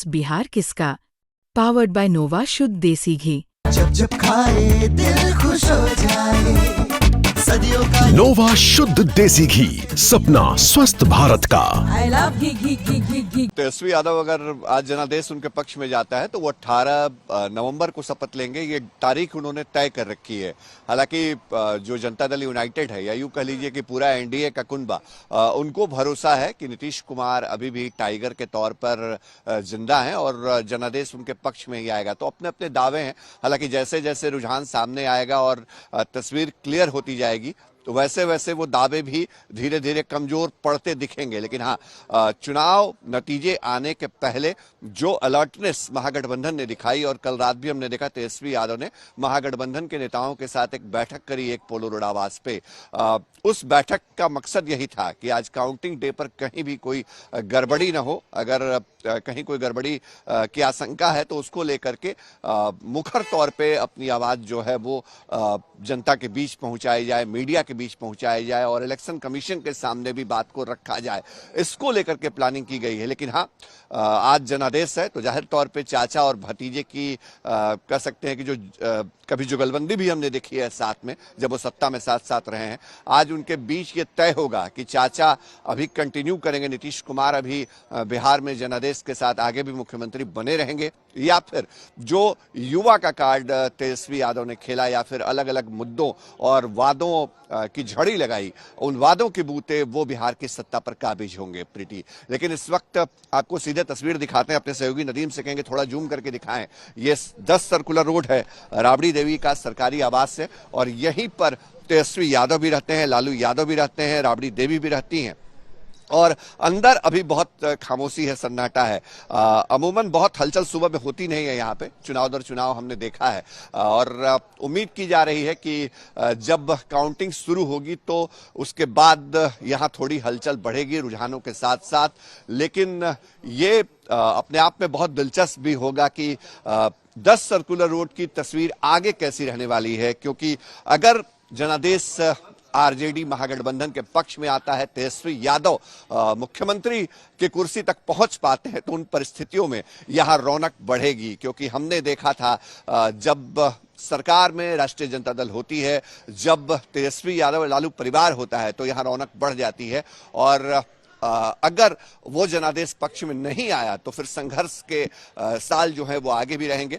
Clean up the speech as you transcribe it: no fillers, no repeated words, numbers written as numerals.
बिहार किसका? Powered by नोवा शुद्ध देसी घी। जब जब खाए दिल खुश हो जाए, सदियों का नोवा शुद्ध देसी घी, सपना स्वस्थ भारत का। I love घी। तेजस्वी यादव अगर आज जनादेश उनके पक्ष में जाता है तो वो 18 नवंबर को शपथ लेंगे। ये तारीख उन्होंने तय कर रखी है। हालांकि जो जनता दल यूनाइटेड है, या यूं कह लीजिए कि पूरा एनडीए का कुनबा, उनको भरोसा है कि नीतीश कुमार अभी भी टाइगर के तौर पर जिंदा हैं और जनादेश उनके पक्ष में ही आएगा। तो अपने अपने दावे हैं। हालांकि जैसे जैसे रुझान सामने आएगा और तस्वीर क्लियर होती जाएगी तो वैसे वैसे वो दावे भी धीरे धीरे कमजोर पड़ते दिखेंगे। लेकिन हाँ, चुनाव नतीजे आने के पहले जो अलर्टनेस महागठबंधन ने दिखाई, और कल रात भी हमने देखा तेजस्वी यादव ने महागठबंधन के नेताओं के साथ एक बैठक करी एक पोलो रोड आवास पे। उस बैठक का मकसद यही था कि आज काउंटिंग डे पर कहीं भी कोई गड़बड़ी ना हो। अगर कहीं कोई गड़बड़ी की आशंका है तो उसको लेकर के मुखर तौर पे अपनी आवाज जो है वो जनता के बीच पहुंचाई जाए, मीडिया के बीच पहुंचाई जाए और इलेक्शन कमीशन के सामने भी बात को रखा जाए। इसको लेकर के प्लानिंग की गई है। लेकिन हाँ, आज जनादेश है तो जाहिर तौर पे चाचा और भतीजे की कह सकते हैं कि जो कभी जुगलबंदी भी हमने देखी है साथ में, जब वो सत्ता में साथ साथ रहे हैं, आज उनके बीच ये तय होगा कि चाचा अभी कंटिन्यू करेंगे, नीतीश कुमार अभी बिहार में जनादेश के साथ आगे भी मुख्यमंत्री बने रहेंगे, या फिर जो युवा का कार्ड तेजस्वी यादव ने खेला या फिर अलग अलग मुद्दों और वादों की झड़ी लगाई, उन वादों के बूते वो बिहार की सत्ता पर काबिज होंगे। प्रीति, लेकिन इस वक्त आपको सीधे तस्वीर दिखाते हैं। अपने सहयोगी नदीम से कहेंगे थोड़ा जूम करके दिखाएं। ये 10 सर्कुलर रोड है, राबड़ी देवी का सरकारी आवास है और यहीं पर तेजस्वी यादव भी रहते हैं, लालू यादव भी रहते हैं, राबड़ी देवी भी रहती हैं। और अंदर अभी बहुत खामोशी है, सन्नाटा है। अमूमन बहुत हलचल सुबह में होती नहीं है यहाँ पे, चुनाव दर चुनाव हमने देखा है। और उम्मीद की जा रही है कि जब काउंटिंग शुरू होगी तो उसके बाद यहाँ थोड़ी हलचल बढ़ेगी रुझानों के साथ साथ। लेकिन ये अपने आप में बहुत दिलचस्प भी होगा कि 10 सर्कुलर रोड की तस्वीर आगे कैसी रहने वाली है, क्योंकि अगर जनादेश आरजेडी महागठबंधन के पक्ष में आता है, तेजस्वी यादव मुख्यमंत्री की कुर्सी तक पहुंच पाते हैं, तो उन परिस्थितियों में यहां रौनक बढ़ेगी। क्योंकि हमने देखा था जब सरकार में राष्ट्रीय जनता दल होती है, जब तेजस्वी यादव लालू परिवार होता है तो यहां रौनक बढ़ जाती है। और अगर वो जनादेश पक्ष में नहीं आया तो फिर संघर्ष के साल जो है वो आगे भी रहेंगे।